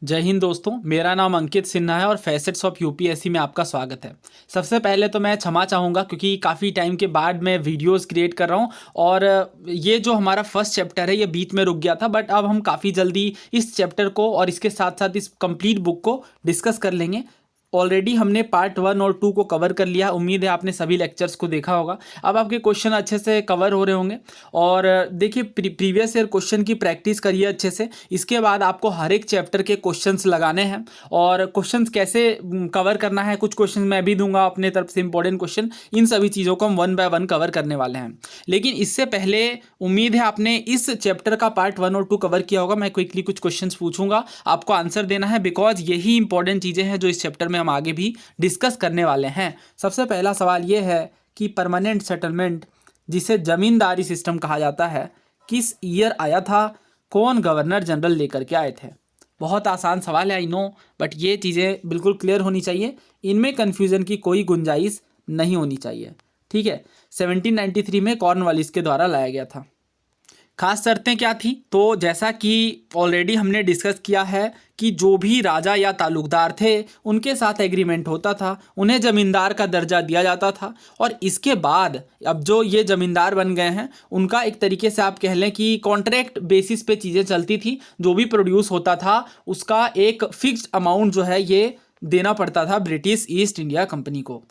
जय हिंद दोस्तों, मेरा नाम अंकित सिन्हा है और फैसेट्स ऑफ यूपीएससी में आपका स्वागत है। सबसे पहले तो मैं क्षमा चाहूँगा क्योंकि काफ़ी टाइम के बाद मैं वीडियोस क्रिएट कर रहा हूँ और ये जो हमारा फर्स्ट चैप्टर है ये बीच में रुक गया था, बट अब हम काफ़ी जल्दी इस चैप्टर को और इसके साथ साथ इस कंप्लीट बुक को डिस्कस कर लेंगे। ऑलरेडी हमने पार्ट 1 और 2 को कवर कर लिया। उम्मीद है आपने सभी लेक्चर्स को देखा होगा। अब आपके क्वेश्चन अच्छे से कवर हो रहे होंगे और देखिए प्रीवियस ईयर क्वेश्चन की प्रैक्टिस करिए अच्छे से। इसके बाद आपको हर एक चैप्टर के क्वेश्चंस लगाने हैं और क्वेश्चंस कैसे कवर करना है, कुछ क्वेश्चन मैं भी दूंगा अपने तरफ से इंपॉर्टेंट क्वेश्चन। इन सभी चीज़ों को हम 1 बाय 1 कवर करने वाले हैं। लेकिन इससे पहले उम्मीद है आपने इस चैप्टर का पार्ट 1 और 2 कवर किया होगा। मैं क्विकली कुछ क्वेश्चंस पूछूंगा, आपको आंसर देना है, बिकॉज यही इंपॉर्टेंट चीज़ें हैं जो इस चैप्टर में हम आगे भी डिस्कस करने वाले हैं। सबसे पहला सवाल ये है कि परमानेंट सेटलमेंट, जिसे जमींदारी सिस्टम कहा जाता है, किस ईयर आया था? कौन गवर्नर जनरल लेकर के आए थे? बहुत आसान सवाल है, आई नो, बट ये चीज़ें बिल्कुल क्लियर होनी चाहिए। इनमें कन्फ्यूज़न की कोई गुंजाइश नहीं होनी चाहिए। ठीक है, 1793 में कॉर्नवालिस के द्वारा लाया गया था। खास शर्तें क्या थी? तो जैसा कि ऑलरेडी हमने डिस्कस किया है कि जो भी राजा या तालुकदार थे उनके साथ एग्रीमेंट होता था, उन्हें ज़मींदार का दर्जा दिया जाता था। और इसके बाद अब जो ये ज़मींदार बन गए हैं उनका एक तरीके से आप कह लें कि कॉन्ट्रैक्ट बेसिस पे चीज़ें चलती थी। जो भी प्रोड्यूस होता था उसका एक फिक्स्ड अमाउंट जो है ये देना पड़ता था ब्रिटिश ईस्ट इंडिया कंपनी को।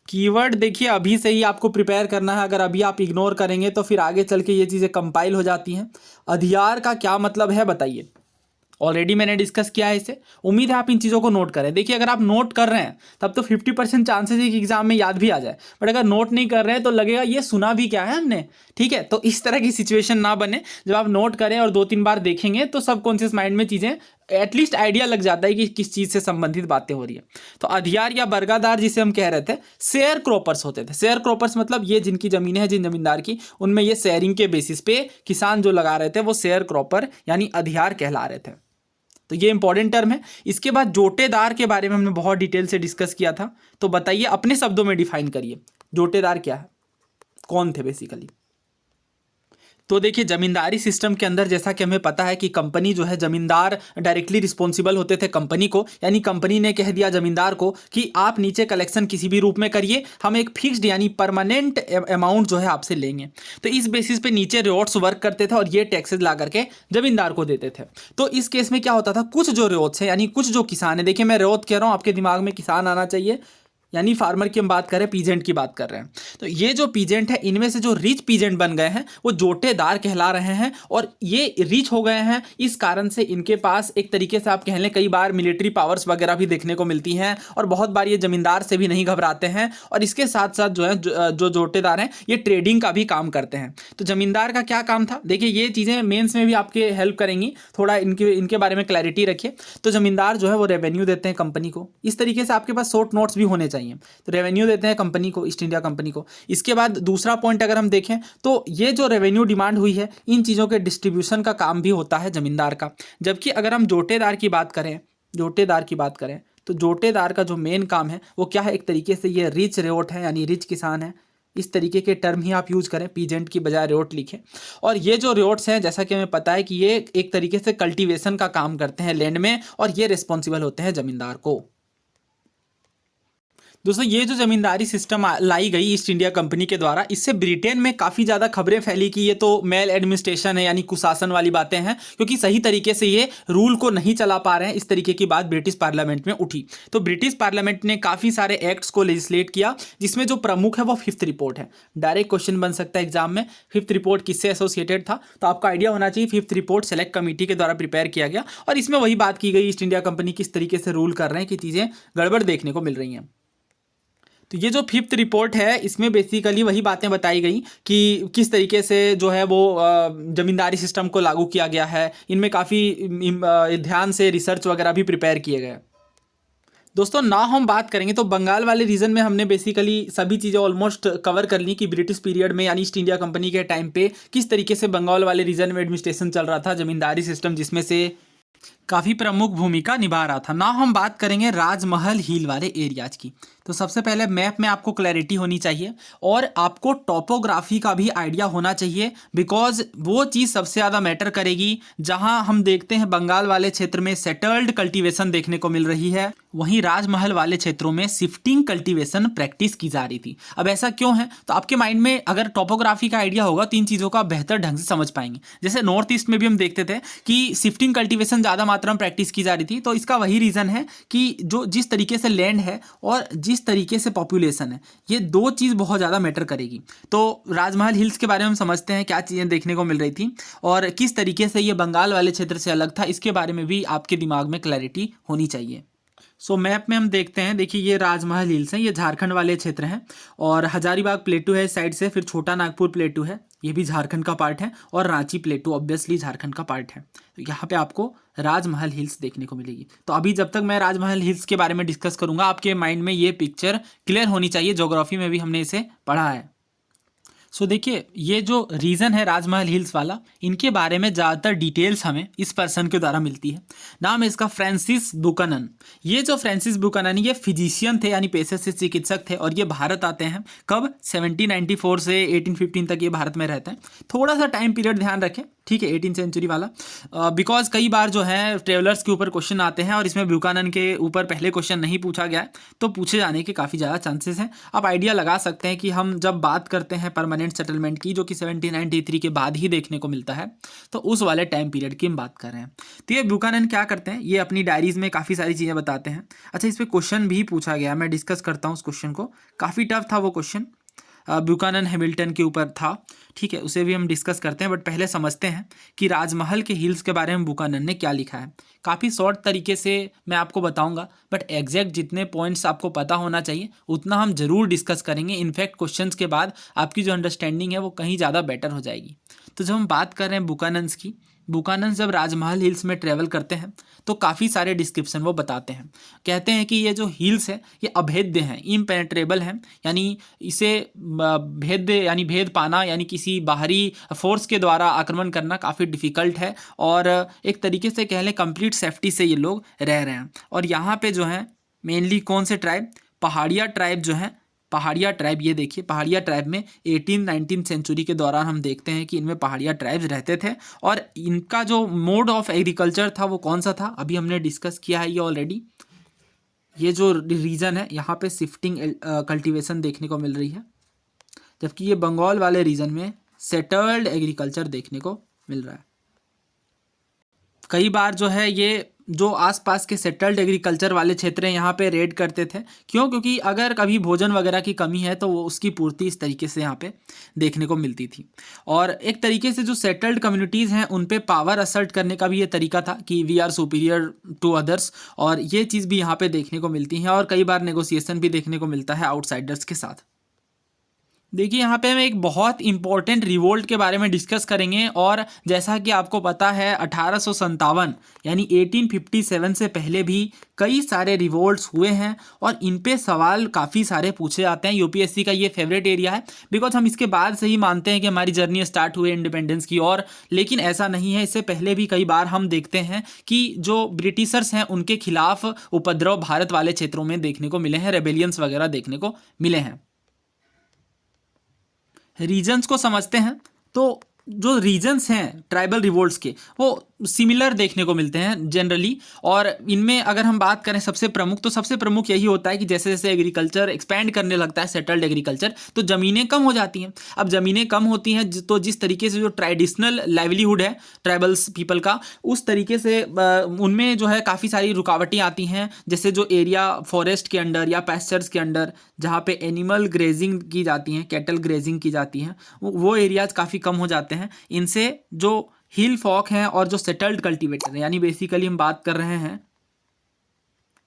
कीवर्ड देखिए अभी से ही आपको प्रिपेयर करना है। अगर अभी आप इग्नोर करेंगे तो फिर आगे चल के ये चीज़ें कंपाइल हो जाती हैं। अधियार का क्या मतलब है बताइए? ऑलरेडी मैंने डिस्कस किया है इसे। उम्मीद है आप इन चीज़ों को नोट करें। देखिए अगर आप नोट कर रहे हैं तब तो 50% चांसेस है कि एग्जाम में याद भी आ जाए, बट अगर नोट नहीं कर रहे हैं तो लगेगा ये सुना भी क्या है हमने। ठीक है, तो इस तरह की सिचुएशन ना बने। जब आप नोट करें और 2-3 बार देखेंगे तो सबकॉन्शियस माइंड में चीज़ें एटलीस्ट आइडिया लग जाता है कि किस चीज़ से संबंधित बातें हो रही है। तो अधियार या बर्गादार जिसे हम कह रहे थे, शेयर क्रॉपर्स होते थे। शेयर क्रॉपर्स मतलब ये जिनकी ज़मीनें हैं, जिन जमींदार की, उनमें ये शेयरिंग के बेसिस पे किसान जो लगा रहे थे वो शेयर क्रॉपर यानी अधियार कहला रहे थे। तो ये इंपॉर्टेंट टर्म है। इसके बाद जोटेदार के बारे में हमने बहुत डिटेल से डिस्कस किया था। तो बताइए, अपने शब्दों में डिफाइन करिए जोटेदार क्या है, कौन थे बेसिकली। तो देखिए जमींदारी सिस्टम के अंदर जैसा कि हमें पता है कि कंपनी जो है, जमींदार डायरेक्टली रिस्पॉन्सिबल होते थे कंपनी को। यानी कंपनी ने कह दिया जमींदार को कि आप नीचे कलेक्शन किसी भी रूप में करिए, हम एक फिक्स्ड यानी परमानेंट अमाउंट जो है आपसे लेंगे। तो इस बेसिस पे नीचे रिवॉर्ड्स वर्क करते थे और ये टैक्सेस ला करके जमींदार को देते थे। तो इस केस में क्या होता था, कुछ जो रिवॉर्ड्स हैं यानी कुछ जो किसान है, देखिए मैं रिवॉर्ड कह रहा हूँ, आपके दिमाग में किसान आना चाहिए, यानी फार्मर की हम बात करें, पीजेंट की बात कर रहे हैं। तो ये जो पीजेंट है, इनमें से जो रिच पीजेंट बन गए हैं वो जोटेदार कहला रहे हैं। और ये रिच हो गए हैं इस कारण से इनके पास एक तरीके से आप कह लें कई बार मिलिट्री पावर्स वगैरह भी देखने को मिलती हैं और बहुत बार ये जमींदार से भी नहीं घबराते हैं। और इसके साथ साथ जो है जो जोटेदार हैं ये ट्रेडिंग का भी काम करते हैं। तो जमींदार का क्या काम था, देखिए ये चीज़ें मेंस में भी आपके हेल्प करेंगी, थोड़ा इनके बारे में क्लैरिटी रखिए। तो जमींदार जो है वो रेवेन्यू देते हैं कंपनी को। इस तरीके से आपके पास शॉर्ट नोट्स भी होने चाहिए। तो रेवेन्यू देते हैं कंपनी को, ईस्ट इंडिया कंपनी को। इसके बाद दूसरा पॉइंट अगर हम देखें तो ये जो रेवेन्यू डिमांड हुई है, इन चीज़ों के डिस्ट्रीब्यूशन का काम भी होता है जमींदार का। जबकि अगर हम जोटेदार की बात करें तो जोटेदार का जो मेन काम है वो क्या है, एक तरीके से ये रिच रेवट है यानी रिच किसान है। इस तरीके के टर्म ही आप यूज़ करें, पीजेंट की बजाय रेवट लिखें। और ये जो रेवट्स हैं, जैसा कि हमें पता है कि ये एक तरीके से कल्टीवेशन का काम करते हैं लैंड में और ये रिस्पॉन्सिबल होते हैं जमींदार को। दोस्तों ये जो जमींदारी सिस्टम लाई गई ईस्ट इंडिया कंपनी के द्वारा, इससे ब्रिटेन में काफ़ी ज़्यादा खबरें फैली कि ये तो मेल एडमिनिस्ट्रेशन है यानी कुशासन वाली बातें हैं, क्योंकि सही तरीके से ये रूल को नहीं चला पा रहे हैं। इस तरीके की बात ब्रिटिश पार्लियामेंट में उठी। तो ब्रिटिश पार्लियामेंट ने काफ़ी सारे एक्ट्स को लेजिस्लेट किया, जिसमें जो प्रमुख है वो फिफ्थ रिपोर्ट है। डायरेक्ट क्वेश्चन बन सकता है एग्जाम में, फिफ्थ रिपोर्ट किससे एसोसिएटेड था, तो आपका आइडिया होना चाहिए। फिफ्थ रिपोर्ट सेलेक्ट कमेटी के द्वारा प्रिपेयर किया गया और इसमें वही बात की गई, ईस्ट इंडिया कंपनी किस तरीके से रूल कर रहे हैं कि चीज़ें गड़बड़ देखने को मिल रही हैं। तो ये जो फिफ्थ रिपोर्ट है इसमें बेसिकली वही बातें बताई गई कि किस तरीके से जो है वो ज़मींदारी सिस्टम को लागू किया गया है। इनमें काफ़ी ध्यान से रिसर्च वगैरह भी प्रिपेयर किए गए। दोस्तों ना हम बात करेंगे तो बंगाल वाले रीजन में हमने बेसिकली सभी चीज़ें ऑलमोस्ट कवर कर ली कि ब्रिटिश पीरियड में यानी ईस्ट इंडिया कंपनी के टाइम पे किस तरीके से बंगाल वाले रीजन में एडमिनिस्ट्रेशन चल रहा था, ज़मींदारी सिस्टम जिसमें से काफ़ी प्रमुख भूमिका निभा रहा था ना। हम बात करेंगे राजमहल हिल वाले एरियाज की। तो सबसे पहले मैप में आपको क्लैरिटी होनी चाहिए और आपको टोपोग्राफी का भी आइडिया होना चाहिए, बिकॉज वो चीज़ सबसे ज़्यादा मैटर करेगी। जहां हम देखते हैं बंगाल वाले क्षेत्र में सेटल्ड कल्टीवेशन देखने को मिल रही है, वहीं राजमहल वाले क्षेत्रों में शिफ्टिंग कल्टीवेशन प्रैक्टिस की जा रही थी। अब ऐसा क्यों है, तो आपके माइंड में अगर टोपोग्राफी का आइडिया होगा तो इन चीज़ों का बेहतर ढंग से समझ पाएंगे। जैसे नॉर्थ ईस्ट में भी हम देखते थे कि शिफ्टिंग कल्टीवेशन ज़्यादा मात्रा में प्रैक्टिस की जा रही थी, तो इसका वही रीज़न है कि जो जिस तरीके से लैंड है और जिस तरीके से पॉपुलेशन है, ये दो चीज़ बहुत ज़्यादा मैटर करेगी। तो राजमहल हिल्स के बारे में हम समझते हैं क्या चीज़ें देखने को मिल रही थी और किस तरीके से ये बंगाल वाले क्षेत्र से अलग था, इसके बारे में भी आपके दिमाग में क्लैरिटी होनी चाहिए। सो मैप में हम देखते हैं, देखिए ये राजमहल हिल्स हैं, ये झारखंड वाले क्षेत्र हैं और हजारीबाग प्लेटू है इस साइड से, फिर छोटा नागपुर प्लेटू है, ये भी झारखंड का पार्ट है, और रांची प्लेटू ऑब्वियसली झारखंड का पार्ट है। तो यहाँ पे आपको राजमहल हिल्स देखने को मिलेगी। तो अभी जब तक मैं राजमहल हिल्स के बारे में डिस्कस करूंगा, आपके माइंड में ये पिक्चर क्लियर होनी चाहिए। ज्योग्राफी में भी हमने इसे पढ़ा है। सो देखिए ये जो रीज़न है राजमहल हिल्स वाला, इनके बारे में ज़्यादातर डिटेल्स हमें इस पर्सन के द्वारा मिलती है। नाम है इसका फ्रांसिस बुकनन। ये जो फ्रांसिस बुकनन, ये फिजिशियन थे, यानी पेशे से चिकित्सक थे, और ये भारत आते हैं कब, 1794 से 1815 तक ये भारत में रहते हैं। थोड़ा सा टाइम पीरियड ध्यान रखें, ठीक है, 18th सेंचुरी वाला, बिकॉज कई बार जो है ट्रेवलर्स के ऊपर क्वेश्चन आते हैं और इसमें ब्यूकानन के ऊपर पहले क्वेश्चन नहीं पूछा गया है, तो पूछे जाने के काफ़ी ज़्यादा चांसेस हैं। आप आइडिया लगा सकते हैं कि हम जब बात करते हैं परमानेंट सेटलमेंट की, जो कि 1793 के बाद ही देखने को मिलता है, तो उस वाले टाइम पीरियड की हम बात कर रहे हैं। तो ये ब्यूकानन क्या करते हैं, ये अपनी डायरीज में काफ़ी सारी चीज़ें बताते हैं। अच्छा, इस पर क्वेश्चन भी पूछा गया, मैं डिस्कस करता हूँ उस क्वेश्चन को। काफ़ी टफ था वो क्वेश्चन, ब्यूकानन हैमिल्टन के ऊपर था, ठीक है, उसे भी हम डिस्कस करते हैं। बट पहले समझते हैं कि राजमहल के हिल्स के बारे में ब्यूकानन ने क्या लिखा है। काफ़ी शॉर्ट तरीके से मैं आपको बताऊंगा, बट एग्जैक्ट जितने पॉइंट्स आपको पता होना चाहिए उतना हम जरूर डिस्कस करेंगे। इनफैक्ट क्वेश्चंस के बाद आपकी जो अंडरस्टैंडिंग है वो कहीं ज़्यादा बेटर हो जाएगी। तो जब हम बात कर रहे हैं बुकानन्स की, बुकानन जब राजमहल हिल्स में ट्रैवल करते हैं तो काफ़ी सारे डिस्क्रिप्शन वो बताते हैं। कहते हैं कि ये जो हिल्स है ये अभेद्य हैं, इम्पेनेट्रेबल हैं, यानी इसे भेद्य यानी भेद पाना, यानी किसी बाहरी फोर्स के द्वारा आक्रमण करना काफ़ी डिफ़िकल्ट है, और एक तरीके से कह लें कंप्लीट सेफ्टी से ये लोग रह रहे हैं। और यहाँ पे जो है मेनली कौन से ट्राइब, पहाड़िया ट्राइब जो है, पहाड़िया ट्राइब, ये देखिए पहाड़िया ट्राइब में 18-19 सेंचुरी के दौरान हम देखते हैं कि इनमें पहाड़िया ट्राइब्स रहते थे, और इनका जो मोड ऑफ एग्रीकल्चर था वो कौन सा था, अभी हमने डिस्कस किया है ये ऑलरेडी। ये जो रीजन है यहाँ पे शिफ्टिंग कल्टीवेशन देखने को मिल रही है, जबकि ये बंगाल वाले रीजन में सेटल्ड एग्रीकल्चर देखने को मिल रहा है। कई बार जो है ये जो आसपास के सेटल्ड एग्रीकल्चर वाले क्षेत्र हैं यहाँ पे रेड करते थे, क्यों, क्योंकि अगर कभी भोजन वगैरह की कमी है तो वो उसकी पूर्ति इस तरीके से यहाँ पे देखने को मिलती थी। और एक तरीके से जो सेटल्ड कम्युनिटीज़ हैं उन पे पावर असर्ट करने का भी ये तरीका था कि we are superior to others, और ये चीज़ भी यहाँ पे देखने को मिलती है। और कई बार नेगोशिएशन भी देखने को मिलता है आउटसाइडर्स के साथ। देखिए यहाँ पे हम एक बहुत इंपॉर्टेंट रिवोल्ट के बारे में डिस्कस करेंगे, और जैसा कि आपको पता है 1857 यानी 1857 से पहले भी कई सारे रिवोल्ट्स हुए हैं, और इन पे सवाल काफ़ी सारे पूछे जाते हैं। यूपीएससी का ये फेवरेट एरिया है, बिकॉज हम इसके बाद से ही मानते हैं कि हमारी जर्नी स्टार्ट हुई इंडिपेंडेंस की ओर, लेकिन ऐसा नहीं है। इससे पहले भी कई बार हम देखते हैं कि जो ब्रिटिशर्स हैं उनके खिलाफ उपद्रव भारत वाले क्षेत्रों में देखने को मिले हैं, रेबेलियंस वगैरह देखने को मिले हैं। रीजन्स को समझते हैं तो जो रीजन्स हैं ट्राइबल रिवोल्ट्स के वो सिमिलर देखने को मिलते हैं जनरली, और इनमें अगर हम बात करें सबसे प्रमुख, तो सबसे प्रमुख यही होता है कि जैसे जैसे एग्रीकल्चर एक्सपैंड करने लगता है, सेटल्ड एग्रीकल्चर, तो ज़मीनें कम हो जाती हैं। अब ज़मीनें कम होती हैं तो जिस तरीके से जो ट्रेडिशनल लाइवलीहुड है ट्राइबल्स पीपल का, उस तरीके से उनमें जो है काफ़ी सारी रुकावटें आती हैं। जैसे जो एरिया फॉरेस्ट के अंडर या पैस्चर्स के अंडर जहाँ पे एनिमल ग्रेजिंग की जाती हैं, कैटल ग्रेजिंग की जाती हैं, वो एरियाज काफ़ी कम हो जाते हैं। इनसे जो हिल फॉक हैं और जो सेटल्ड कल्टीवेटर हैं, यानी बेसिकली हम बात कर रहे हैं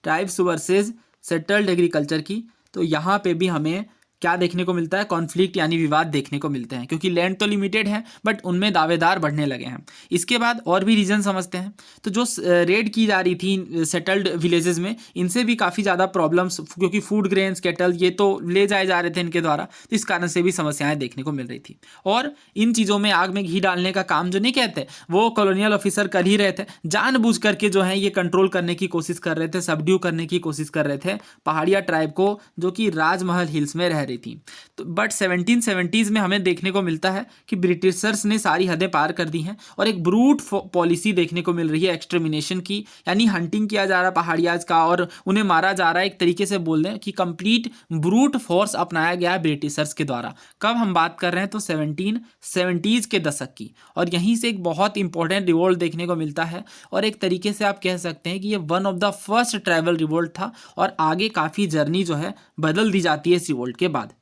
ट्राइब्स वर्सेस सेटल्ड एग्रीकल्चर की, तो यहाँ पे भी हमें क्या देखने को मिलता है, कॉन्फ्लिक्ट यानी विवाद देखने को मिलते हैं, क्योंकि लैंड तो लिमिटेड है बट उनमें दावेदार बढ़ने लगे हैं। इसके बाद और भी रीजन समझते हैं। तो जो रेड की जा रही थी सेटल्ड विलेजेस में, इनसे भी काफ़ी ज़्यादा प्रॉब्लम्स, क्योंकि फूड ग्रेन्स कैटल ये तो ले जाए जा रहे थे इनके द्वारा, तो इस कारण से भी समस्याएं देखने को मिल रही थी। और इन चीज़ों में आग में घी डालने का काम जो नहीं कहते, वो कॉलोनियल ऑफिसर कर ही रहे थे, जानबूझ करके जो है ये कंट्रोल करने की कोशिश कर रहे थे, सबड्यू करने की कोशिश कर रहे थे पहाड़िया ट्राइब को, जो कि राजमहल हिल्स में रह रही थी। तो बट 1770s में हमें देखने को मिलता है कि ब्रिटिशर्स ने सारी हदें पार कर दी हैं और एक ब्रूट पॉलिसी देखने को मिल रही है एक्सटर्मिनेशन की, यानी हंटिंग किया जा रहा है पहाड़ियाज का और उन्हें मारा जा रहा है। एक तरीके से बोल दें कि कंप्लीट ब्रूट फोर्स अपनाया गया है ब्रिटिशर्स के द्वारा। कब हम बात कर रहे हैं, तो 1770s के दशक की, और यहीं से एक बहुत इंपॉर्टेंट रिवोल्ट देखने को मिलता है, और एक तरीके से आप कह सकते हैं कि ये one of the first tribal revolt था, और आगे काफ़ी जर्नी जो है बदल दी जाती है इस रिवोल्ट के बाद।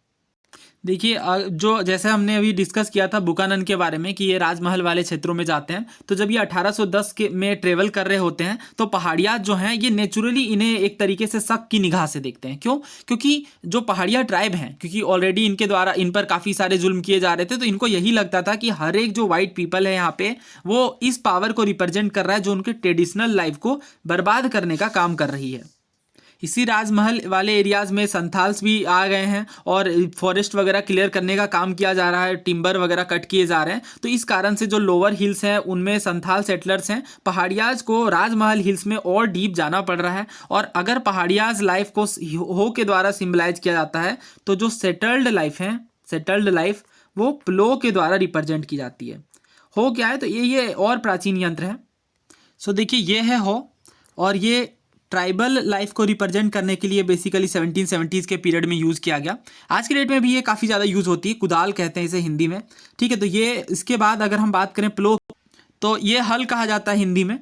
देखिए जो जैसे हमने अभी डिस्कस किया था बुकानन के बारे में कि ये राजमहल वाले क्षेत्रों में जाते हैं, तो जब ये 1810 के में ट्रेवल कर रहे होते हैं तो पहाड़िया जो हैं ये नेचुरली इन्हें एक तरीके से शक की निगाह से देखते हैं। क्यों? क्योंकि जो पहाड़िया ट्राइब हैं, क्योंकि ऑलरेडी इनके द्वारा इन पर काफ़ी सारे जुल्म किए जा रहे थे, तो इनको यही लगता था कि हर एक जो वाइट पीपल है यहाँ पे वो इस पावर को रिप्रेजेंट कर रहा है जो उनके ट्रेडिशनल लाइफ को बर्बाद करने का काम कर रही है। इसी राजमहल वाले एरियाज़ में संथाल्स भी आ गए हैं और फॉरेस्ट वगैरह क्लियर करने का काम किया जा रहा है, टिम्बर वगैरह कट किए जा रहे हैं। तो इस कारण से जो लोअर हिल्स हैं उनमें संथाल सेटलर्स हैं, पहाड़ियाज को राजमहल हिल्स में और डीप जाना पड़ रहा है। और अगर पहाड़ियाज लाइफ को हो के द्वारा सिम्बलाइज किया जाता है, तो जो सेटल्ड लाइफ है, सेटल्ड लाइफ वो प्लो के द्वारा रिप्रेजेंट की जाती है। हो क्या है, तो ये और प्राचीन यंत्र है। सो देखिए ये है हो, और ये ट्राइबल लाइफ को रिप्रेजेंट करने के लिए बेसिकली 1770s के पीरियड में यूज़ किया गया। आज के डेट में भी ये काफ़ी ज़्यादा यूज़ होती है, कुदाल कहते हैं इसे हिंदी में। ठीक है, तो ये इसके बाद अगर हम बात करें प्लो, तो ये हल कहा जाता है हिंदी में,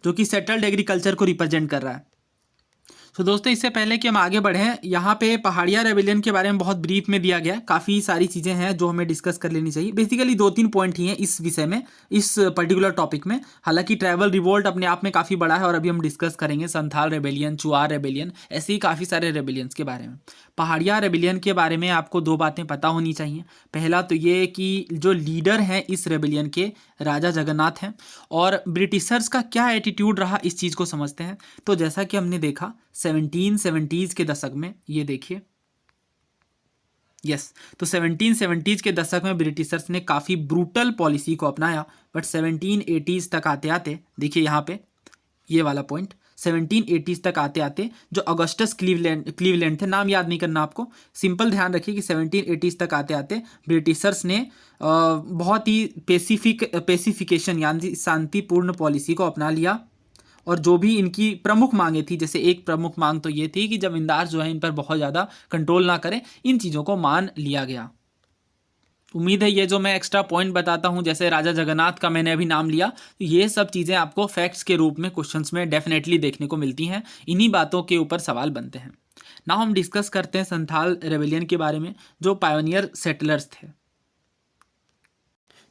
जो कि सेटल्ड एग्रीकल्चर को रिप्रेजेंट कर रहा है। तो दोस्तों इससे पहले कि हम आगे बढ़ें, यहाँ पे पहाड़िया रेबेलियन के बारे में बहुत ब्रीफ में दिया गया है। काफ़ी सारी चीज़ें हैं जो हमें डिस्कस कर लेनी चाहिए। बेसिकली 2-3 पॉइंट ही हैं इस विषय में, इस पर्टिकुलर टॉपिक में। हालांकि ट्राइबल रिवोल्ट अपने आप में काफ़ी बड़ा है और अभी हम डिस्कस करेंगे संथाल रेबेलियन, चुआर रेबेलियन, ऐसे ही काफ़ी सारे रेबेलियंस के बारे में। पहाड़िया रेबेलियन के बारे में आपको 2 बातें पता होनी चाहिए। पहला तो ये कि जो लीडर हैं इस रेबेलियन के, राजा जगन्नाथ हैं, और ब्रिटिशर्स का क्या एटीट्यूड रहा इस चीज़ को समझते हैं। तो जैसा कि हमने देखा 1770s के दशक में, ये देखिए तो 1770s के दशक में ब्रिटिशर्स ने काफ़ी ब्रूटल पॉलिसी को अपनाया। बट 1780s तक आते आते, देखिए यहाँ पे ये वाला पॉइंट, 1780s तक आते आते जो अगस्टस क्लीवलैंड थे, नाम याद नहीं करना आपको, सिंपल ध्यान रखिए कि 1780s तक आते आते ब्रिटिशर्स ने बहुत ही पेसिफिकेशन यानी शांतिपूर्ण पॉलिसी को अपना लिया। और जो भी इनकी प्रमुख मांगे थी, जैसे एक प्रमुख मांग तो ये थी कि जमींदार जो है इन पर बहुत ज़्यादा कंट्रोल ना करें, इन चीज़ों को मान लिया गया। उम्मीद है ये जो मैं एक्स्ट्रा पॉइंट बताता हूँ, जैसे राजा जगन्नाथ का मैंने अभी नाम लिया, तो ये सब चीज़ें आपको फैक्ट्स के रूप में क्वेश्चंस में डेफिनेटली देखने को मिलती हैं। इन्हीं बातों के ऊपर सवाल बनते हैं। नाउ हम डिस्कस करते हैं संथाल रेबेलियन के बारे में, जो पायोनियर सेटलर्स थे।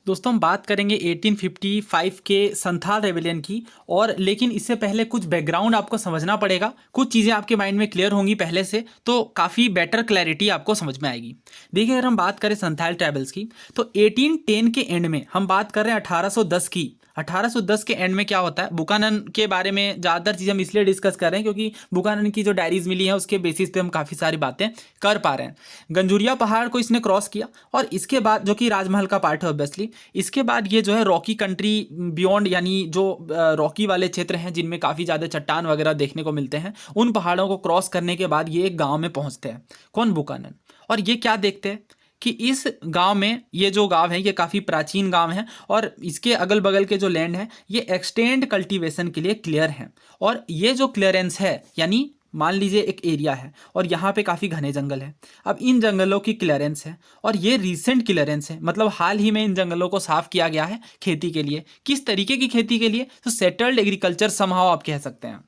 दोस्तों हम बात करेंगे 1855 के संथाल रेबेलियन की, और लेकिन इससे पहले कुछ बैकग्राउंड आपको समझना पड़ेगा। कुछ चीज़ें आपके माइंड में क्लियर होंगी पहले से, तो काफ़ी बेटर क्लैरिटी आपको समझ में आएगी। देखिए अगर हम बात करें संथाल ट्राइबल्स की, तो 1810 के एंड में हम बात कर रहे हैं 1810 की। 1810 के एंड में क्या होता है, बुकानन के बारे में ज़्यादातर चीज़ हम इसलिए डिस्कस कर रहे हैं क्योंकि बुकानन की जो डायरीज मिली हैं उसके बेसिस पे हम काफ़ी सारी बातें कर पा रहे हैं। गंजूरिया पहाड़ को इसने क्रॉस किया, और इसके बाद, जो कि राजमहल का पार्ट है ऑब्वियसली, इसके बाद ये जो है रॉकी कंट्री बियॉन्ड, यानी जो रॉकी वाले क्षेत्र हैं जिनमें काफ़ी ज़्यादा चट्टान वगैरह देखने को मिलते हैं, उन पहाड़ों को क्रॉस करने के बाद ये एक गाँव में पहुँचते हैं। कौन? बुकानन। और ये क्या देखते हैं कि इस गांव में, ये जो गांव है ये काफ़ी प्राचीन गांव है, और इसके अगल बगल के जो लैंड है ये एक्सटेंड कल्टीवेशन के लिए क्लियर है। और ये जो क्लियरेंस है, यानी मान लीजिए एक एरिया है और यहाँ पे काफ़ी घने जंगल है। अब इन जंगलों की क्लियरेंस है, और ये रीसेंट क्लियरेंस है, मतलब हाल ही में इन जंगलों को साफ किया गया है खेती के लिए। किस तरीके की खेती के लिए? तो सेटल्ड एग्रीकल्चर समहाउ आप कह सकते हैं।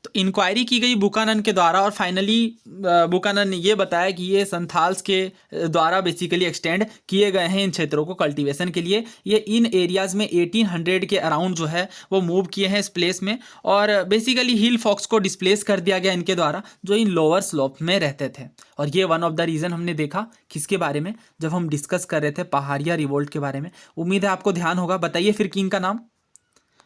तो इंक्वायरी की गई बुकानन के द्वारा और फाइनली बुकानन ने ये बताया कि ये संथाल्स के द्वारा बेसिकली एक्सटेंड किए गए हैं इन क्षेत्रों को कल्टीवेशन के लिए। ये इन एरियाज में 1800 के अराउंड जो है वो मूव किए हैं इस प्लेस में, और बेसिकली हिल फॉक्स को डिस्प्लेस कर दिया गया इनके द्वारा जो इन लोअर स्लोप में रहते थे। और ये वन ऑफ द रीज़न हमने देखा किसके बारे में, जब हम डिस्कस कर रहे थे पहाड़िया रिवोल्ट के बारे में। उम्मीद है आपको ध्यान होगा। बताइए फिर किंग का नाम,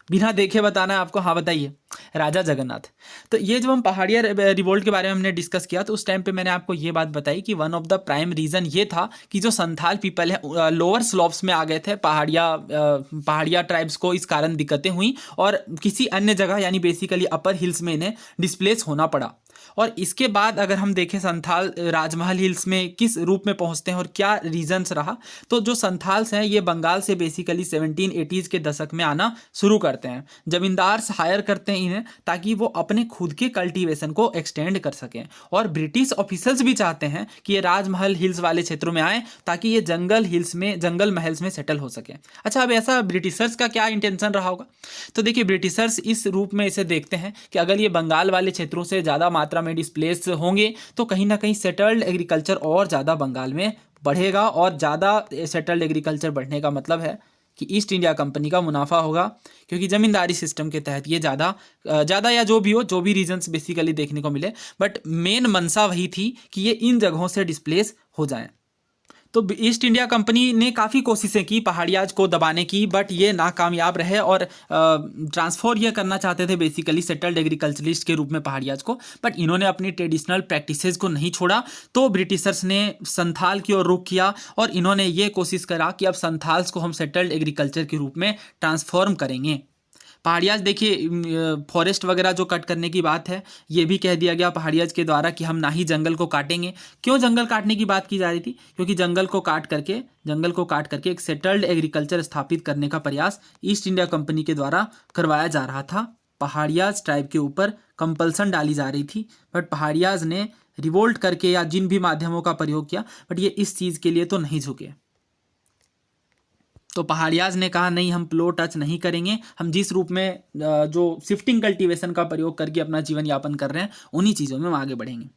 बिना देखे बताना है आपको। हाँ बताइए, राजा जगन्नाथ। तो ये जब हम पहाड़िया रिवोल्ट के बारे में हमने डिस्कस किया तो उस टाइम पे मैंने आपको ये बात बताई कि one of the prime reason ये था कि जो संथाल पीपल है लोअर स्लोप्स में आ गए थे, पहाड़िया ट्राइब्स को इस कारण दिक्कतें हुई और किसी अन्य जगह यानी बेसिकली अपर हिल्स में इन्हें डिस्प्लेस होना पड़ा। और इसके बाद अगर हम देखें संथाल राजमहल हिल्स में किस रूप में पहुंचते हैं और क्या रीजंस रहा, तो जो संथाल्स हैं ये बंगाल से बेसिकली 1780s के दशक में आना शुरू करते हैं। जमींदार हायर करते हैं इन्हें ताकि वो अपने खुद के कल्टीवेशन को एक्सटेंड कर सकें, और ब्रिटिश ऑफिसर्स भी चाहते हैं कि ये राजमहल हिल्स वाले क्षेत्रों में आए ताकि ये जंगल महल्स में सेटल हो सके। अच्छा, अब ऐसा ब्रिटिशर्स का क्या इंटेंशन रहा होगा, तो देखिए ब्रिटिशर्स इस रूप में इसे देखते हैं कि अगर ये बंगाल वाले क्षेत्रों से ज़्यादा मात्रा में डिस्प्लेस होंगे तो कहीं ना कहीं सेटल्ड एग्रीकल्चर और ज़्यादा बंगाल में बढ़ेगा, और ज़्यादा सेटल्ड एग्रीकल्चर बढ़ने का मतलब है कि ईस्ट इंडिया कंपनी का मुनाफा होगा, क्योंकि ज़मींदारी सिस्टम के तहत ये ज़्यादा या जो भी हो, जो भी रीजंस बेसिकली देखने को मिले, बट मेन मंशा वही थी कि ये इन जगहों से डिस्प्लेस हो जाएं। तो ईस्ट इंडिया कंपनी ने काफ़ी कोशिशें की पहाड़ियाज को दबाने की, बट ये नाकामयाब रहे और ट्रांसफर ये करना चाहते थे बेसिकली सेटल्ड एग्रीकल्चरिस्ट के रूप में पहाड़ियाज को, बट इन्होंने अपनी ट्रेडिशनल प्रैक्टिसेस को नहीं छोड़ा। तो ब्रिटिशर्स ने संथाल की ओर रुख किया और इन्होंने ये कोशिश करा कि अब संथाल्स को हम सेटल्ड एग्रीकल्चर के रूप में ट्रांसफॉर्म करेंगे। पहाड़ियाज देखिए फॉरेस्ट वगैरह जो कट करने की बात है, ये भी कह दिया गया पहाड़ियाज के द्वारा कि हम ना ही जंगल को काटेंगे। क्यों जंगल काटने की बात की जा रही थी, क्योंकि जंगल को काट करके एक सेटल्ड एग्रीकल्चर स्थापित करने का प्रयास ईस्ट इंडिया कंपनी के द्वारा करवाया जा रहा था। पहाड़ियाज ट्राइब के ऊपर कंपल्सन डाली जा रही थी, बट पहाड़ियाज ने रिवोल्ट करके या जिन भी माध्यमों का प्रयोग किया, बट ये इस चीज़ के लिए तो नहीं झुके। तो पहाड़ियाज ने कहा नहीं, हम प्लो टच नहीं करेंगे, हम जिस रूप में जो शिफ्टिंग कल्टीवेशन का प्रयोग करके अपना जीवन यापन कर रहे हैं उन्हीं चीज़ों में हम आगे बढ़ेंगे।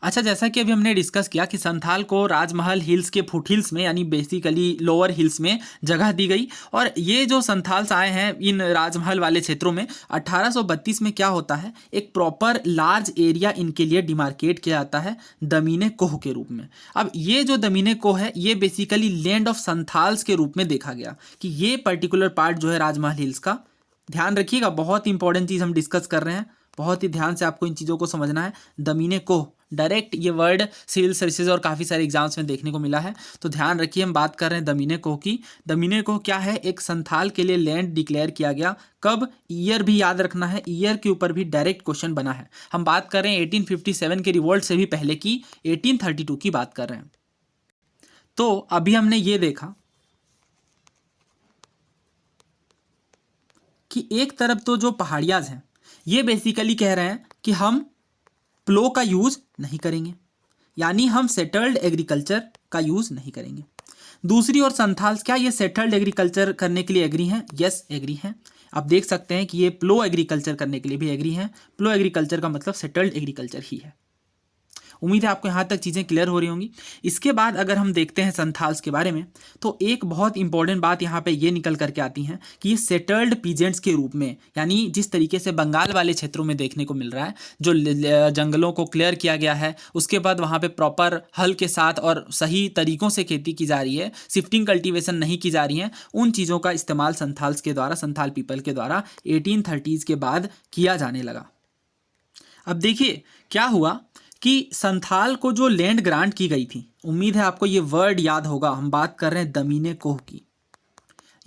अच्छा, जैसा कि अभी हमने डिस्कस किया कि संथाल को राजमहल हिल्स के फुट हिल्स में यानी बेसिकली लोअर हिल्स में जगह दी गई, और ये जो संथाल्स आए हैं इन राजमहल वाले क्षेत्रों में 1832 में क्या होता है, एक प्रॉपर लार्ज एरिया इनके लिए डिमार्केट किया जाता है दमीने कोह के रूप में। अब ये जो दमीने कोह है ये बेसिकली लैंड ऑफ संथाल्स के रूप में देखा गया कि ये पर्टिकुलर पार्ट जो है राजमहल हिल्स का, ध्यान रखिएगा बहुत इंपॉर्टेंट चीज़ हम डिस्कस कर रहे हैं, बहुत ही ध्यान से आपको इन चीज़ों को समझना है। दमीने कोह डायरेक्ट ये वर्ड सिविल सर्विसेज और काफ़ी सारे एग्जाम्स में देखने को मिला है, तो ध्यान रखिए हम बात कर रहे हैं दमीने कोह की। दमीने कोह क्या है, एक संथाल के लिए लैंड डिक्लेयर किया गया। कब, ईयर भी याद रखना है, ईयर के ऊपर भी डायरेक्ट क्वेश्चन बना है। हम बात कर रहे हैं 1857 के रिवोल्ट से भी पहले की 1832 की बात कर रहे हैं। तो अभी हमने ये देखा कि एक तरफ तो जो पहाड़ियाज हैं ये बेसिकली कह रहे हैं कि हम प्लो का यूज़ नहीं करेंगे, यानी हम सेटल्ड एग्रीकल्चर का यूज़ नहीं करेंगे। दूसरी ओर संथाल्स क्या ये सेटल्ड एग्रीकल्चर करने के लिए एग्री हैं? यस, एग्री हैं। आप देख सकते हैं कि ये प्लो एग्रीकल्चर करने के लिए भी एग्री हैं। प्लो एग्रीकल्चर का मतलब सेटल्ड एग्रीकल्चर ही है। उम्मीद है आपको यहाँ तक चीज़ें क्लियर हो रही होंगी। इसके बाद अगर हम देखते हैं संथाल्स के बारे में, तो एक बहुत इंपॉर्टेंट बात यहाँ पे ये निकल करके आती है कि ये सेटल्ड पीजेंट्स के रूप में, यानी जिस तरीके से बंगाल वाले क्षेत्रों में देखने को मिल रहा है, जो जंगलों को क्लियर किया गया है, उसके बाद वहाँ पे प्रॉपर हल के साथ और सही तरीक़ों से खेती की जा रही है, शिफ्टिंग कल्टिवेशन नहीं की जा रही है, उन चीज़ों का इस्तेमाल संथाल्स के द्वारा, संथाल पीपल के द्वारा 1830s के बाद किया जाने लगा। अब देखिए क्या हुआ कि संथाल को जो लैंड ग्रांट की गई थी, उम्मीद है आपको ये वर्ड याद होगा, हम बात कर रहे हैं दमीने कोह की।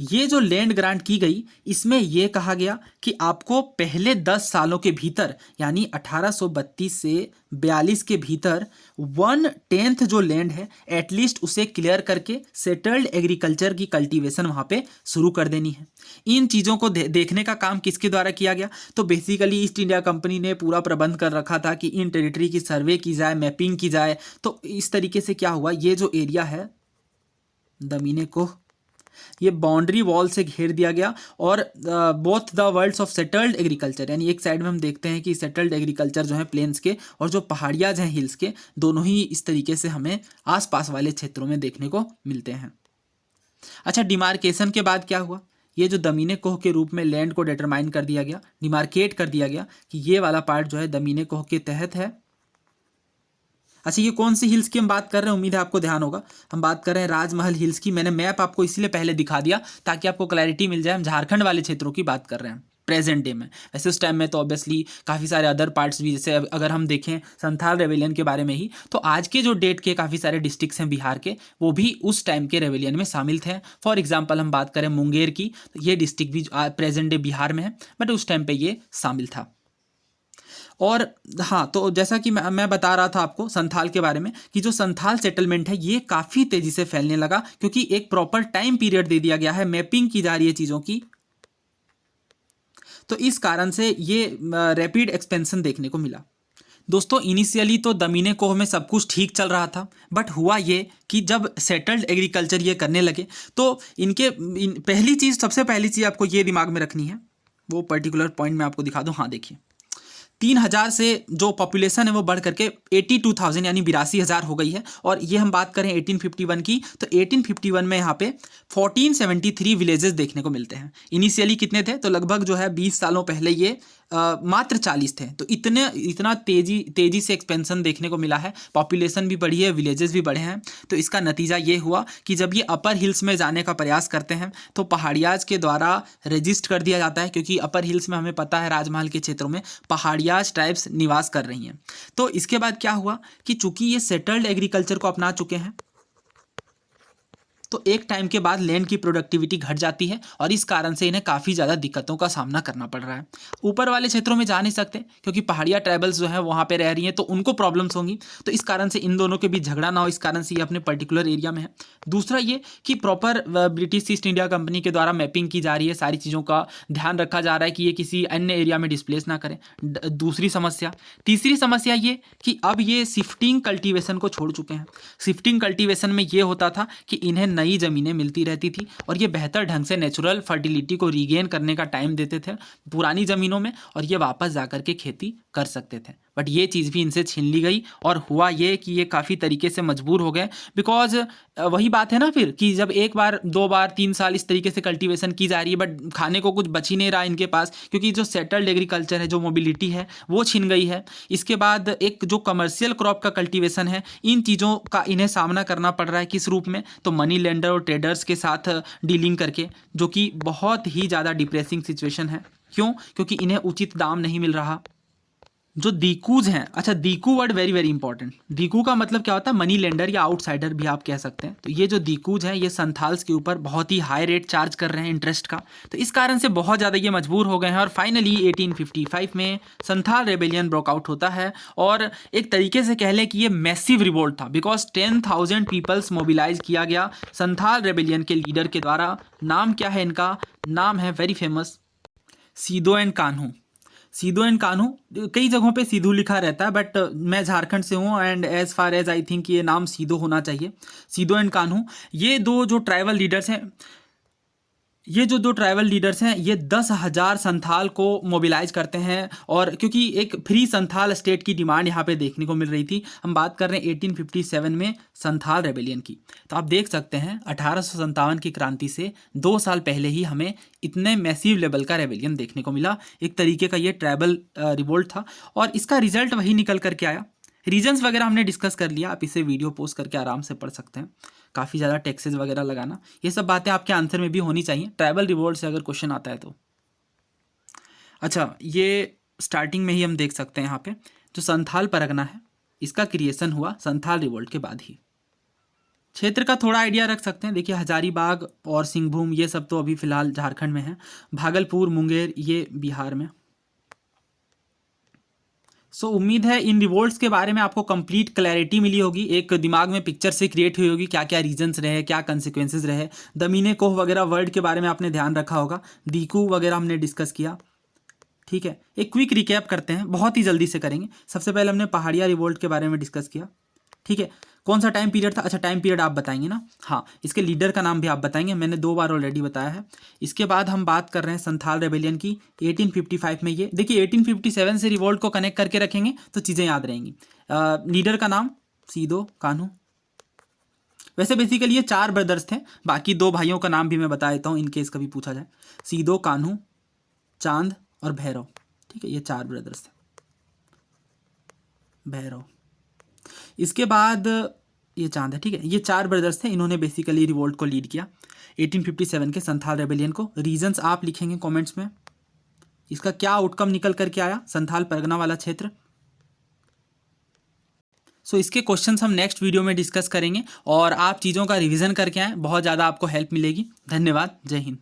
ये जो लैंड ग्रांट की गई, इसमें यह कहा गया कि आपको पहले 10 सालों के भीतर, यानी 1832 से 42 के भीतर 1/10 जो लैंड है एटलीस्ट उसे क्लियर करके सेटल्ड एग्रीकल्चर की कल्टीवेशन वहाँ पे शुरू कर देनी है। इन चीज़ों को देखने का काम किसके द्वारा किया गया, तो बेसिकली ईस्ट इंडिया कंपनी ने पूरा प्रबंध कर रखा था कि इन टेरिटरी की सर्वे की जाए, मैपिंग की जाए। तो इस तरीके से क्या हुआ, ये जो एरिया है दमीने कोह, ये बाउंड्री वॉल से घेर दिया गया और both the worlds of settled agriculture, यानी एक साइड में हम देखते हैं कि सेटल्ड एग्रीकल्चर जो है प्लेन्स के, और जो पहाड़ियाज हैं हिल्स के, दोनों ही इस तरीके से हमें आसपास वाले क्षेत्रों में देखने को मिलते हैं। अच्छा, डिमार्केशन के बाद क्या हुआ, ये जो दमीने कोह के रूप में लैंड को डिटरमाइन कर दिया गया, डिमार्केट कर दिया गया कि ये वाला पार्ट जो है दमीने कोह के तहत है। अच्छा, ये कौन सी हिल्स की हम बात कर रहे हैं, उम्मीद है आपको ध्यान होगा, हम बात कर रहे हैं राजमहल हिल्स की। मैंने मैप आपको इसलिए पहले दिखा दिया ताकि आपको क्लैरिटी मिल जाए, हम झारखंड वाले क्षेत्रों की बात कर रहे हैं प्रेजेंट डे में। वैसे उस टाइम में तो ऑब्वियसली काफ़ी सारे अदर पार्ट्स भी, जैसे अगर हम देखें संथाल रेवेलियन के बारे में ही, तो आज के जो डेट के काफ़ी सारे डिस्ट्रिक्ट्स हैं बिहार के, वो भी उस टाइम के रेवेलियन में शामिल थे। फॉर एग्जाम्पल हम बात करें मुंगेर की, तो ये डिस्ट्रिक्ट भी प्रेजेंट डे बिहार में है, बट उस टाइम पर ये शामिल था। और हाँ, तो जैसा कि मैं बता रहा था आपको संथाल के बारे में कि जो संथाल सेटलमेंट है ये काफ़ी तेज़ी से फैलने लगा, क्योंकि एक प्रॉपर टाइम पीरियड दे दिया गया है, मैपिंग की जा रही है चीज़ों की, तो इस कारण से ये रैपिड एक्सपेंशन देखने को मिला। दोस्तों, इनिशियली तो दमीने कोह में सब कुछ ठीक चल रहा था, बट हुआ ये कि जब सेटल्ड एग्रीकल्चर ये करने लगे तो सबसे पहली चीज़ आपको ये दिमाग में रखनी है, वो पर्टिकुलर पॉइंट मैं आपको दिखा दूँ। हाँ देखिए, 3,000 से जो पॉपुलेशन है वो बढ़ करके 82,000 यानी 82,000 हो गई है। और ये हम बात करें 1851 की, तो 1851 में यहाँ पे 1473 विलेजेस देखने को मिलते हैं। इनिशियली कितने थे, तो लगभग जो है 20 सालों पहले ये मात्र 40 थे। तो इतना तेजी से एक्सपेंशन देखने को मिला है, पॉपुलेशन भी बढ़ी है, विलेजेस भी बढ़े हैं। तो इसका नतीजा ये हुआ कि जब ये अपर हिल्स में जाने का प्रयास करते हैं तो पहाड़ियाज के द्वारा रजिस्ट कर दिया जाता है, क्योंकि अपर हिल्स में हमें पता है राजमहल के क्षेत्रों में पहाड़ियाज ट्राइब्स निवास कर रही हैं। तो इसके बाद क्या हुआ कि चूंकि ये सेटल्ड एग्रीकल्चर को अपना चुके हैं, तो एक टाइम के बाद लैंड की प्रोडक्टिविटी घट जाती है और इस कारण से इन्हें काफ़ी ज़्यादा दिक्कतों का सामना करना पड़ रहा है। ऊपर वाले क्षेत्रों में जा नहीं सकते क्योंकि पहाड़िया ट्राइबल्स जो है वहाँ पे रह रही हैं, तो उनको प्रॉब्लम्स होंगी, तो इस कारण से इन दोनों के बीच झगड़ा ना हो, इस कारण से ये अपने पर्टिकुलर एरिया में है। दूसरा ये कि proper British east India company के द्वारा मैपिंग की जा रही है, सारी चीज़ों का ध्यान रखा जा रहा है कि ये किसी अन्य एरिया में डिस्प्लेस ना करें। दूसरी समस्या। तीसरी समस्या ये कि अब ये शिफ्टिंग कल्टीवेशन को छोड़ चुके हैं। शिफ्टिंग कल्टीवेशन में ये होता था कि इन्हें नई ज़मीनें मिलती रहती थी और ये बेहतर ढंग से नेचुरल फर्टिलिटी को रीगेन करने का टाइम देते थे पुरानी ज़मीनों में, और ये वापस जाकर के खेती कर सकते थे। बट ये चीज़ भी इनसे छीन ली गई और हुआ ये कि ये काफ़ी तरीके से मजबूर हो गए, बिकॉज वही बात है ना फिर कि जब एक बार 2 बार 3 साल इस तरीके से कल्टीवेशन की जा रही है बट खाने को कुछ बच ही नहीं रहा इनके पास, क्योंकि जो सेटल्ड एग्रीकल्चर है, जो मोबिलिटी है वो छीन गई है। इसके बाद एक जो कमर्शियल क्रॉप का कल्टीवेशन है, इन चीज़ों का इन्हें सामना करना पड़ रहा है। किस रूप में, तो मनी लेंडर और ट्रेडर्स के साथ डीलिंग करके, जो कि बहुत ही ज़्यादा डिप्रेसिंग सिचुएशन है। क्यों? क्योंकि इन्हें उचित दाम नहीं मिल रहा। जो दीकूज हैं, अच्छा दीकू वर्ड वेरी वेरी इंपॉर्टेंट। दीकू का मतलब क्या होता है, मनी लेंडर या आउटसाइडर भी आप कह सकते हैं। तो ये जो दीकूज हैं ये संथाल्स के ऊपर बहुत ही हाई रेट चार्ज कर रहे हैं इंटरेस्ट का, तो इस कारण से बहुत ज़्यादा ये मजबूर हो गए हैं। और फाइनली 1855 में संथाल रेबेलियन ब्रोकआउट होता है और एक तरीके से कह लें कि ये मैसिव रिवोल्ट था, बिकॉज 10,000 पीपल्स मोबिलाइज किया गया संथाल रेबेलियन के लीडर के द्वारा। नाम क्या है इनका? नाम है very famous Sido and Kanhu. Sido and Kanhu, कई जगहों पे सिद्धू लिखा रहता है बट मैं झारखंड से हूँ and as far as I think ये नाम सिदो होना चाहिए। सिदो एंड कान्हू, ये दो जो ट्राइबल लीडर्स हैं, ये जो दो ट्राइबल लीडर्स हैं ये 10,000 संथाल को मोबिलाइज करते हैं। और क्योंकि एक फ्री संथाल स्टेट की डिमांड यहाँ पे देखने को मिल रही थी, हम बात कर रहे हैं 1857 में संथाल रेबेलियन की, तो आप देख सकते हैं 1857 की क्रांति से 2 साल पहले ही हमें इतने मैसिव लेवल का रेबेलियन देखने को मिला। एक तरीके का ये ट्राइबल रिवोल्ट था और इसका रिजल्ट वही निकल करके आया। रीजन्स वगैरह हमने डिस्कस कर लिया, आप इसे वीडियो पोस्ट करके आराम से पढ़ सकते हैं। काफ़ी ज़्यादा टैक्सेस वगैरह लगाना, ये सब बातें आपके आंसर में भी होनी चाहिए ट्राइबल रिवोल्ट से अगर क्वेश्चन आता है तो। अच्छा, ये स्टार्टिंग में ही हम देख सकते हैं यहाँ पे जो संथाल परगना है इसका क्रिएशन हुआ संथाल रिवोल्ट के बाद ही। क्षेत्र का थोड़ा आइडिया रख सकते हैं, देखिए हजारीबाग और सिंहभूम ये सब तो अभी फिलहाल झारखंड में है, भागलपुर मुंगेर ये बिहार में। सो उम्मीद है इन रिवोल्ट्स के बारे में आपको कंप्लीट क्लैरिटी मिली होगी, एक दिमाग में पिक्चर से क्रिएट हुई होगी क्या क्या रीजंस रहे, क्या कंसिक्वेंसेस रहे। दमीने कोह वगैरह वर्ड के बारे में आपने ध्यान रखा होगा, दीकू वगैरह हमने डिस्कस किया। ठीक है, एक क्विक रिकैप करते हैं, बहुत ही जल्दी से करेंगे। सबसे पहले हमने पहाड़िया रिवोल्ट के बारे में डिस्कस किया, ठीक है, कौन सा टाइम पीरियड था? अच्छा, टाइम पीरियड आप बताएंगे ना? हाँ, इसके लीडर का नाम भी आप बताएंगे, मैंने 2 बार ऑलरेडी बताया है। इसके बाद हम बात कर रहे हैं संथाल रेबेलियन की 1855 में। ये देखिए 1857 से रिवोल्ट को कनेक्ट करके रखेंगे तो चीज़ें याद रहेंगी। लीडर का नाम सीदो कान्हू। वैसे बेसिकली ये 4 ब्रदर्स थे, बाकी 2 भाइयों का नाम भी मैं बता देता हूँ इन केस कभी पूछा जाए। सीदो, कान्हू, चांद और भैरव। ठीक है, ये 4 ब्रदर्स थे। भैरव, इसके बाद ये चांद है। ठीक है, ये 4 ब्रदर्स थे, इन्होंने बेसिकली रिवोल्ट को लीड किया 1857 के संथाल रेबेलियन को। रीजंस आप लिखेंगे कमेंट्स में। इसका क्या आउटकम निकल करके आया संथाल परगना वाला क्षेत्र। सो इसके क्वेश्चंस हम नेक्स्ट वीडियो में डिस्कस करेंगे और आप चीज़ों का रिवीजन करके आएँ, बहुत ज़्यादा आपको हेल्प मिलेगी। धन्यवाद, जय हिंद।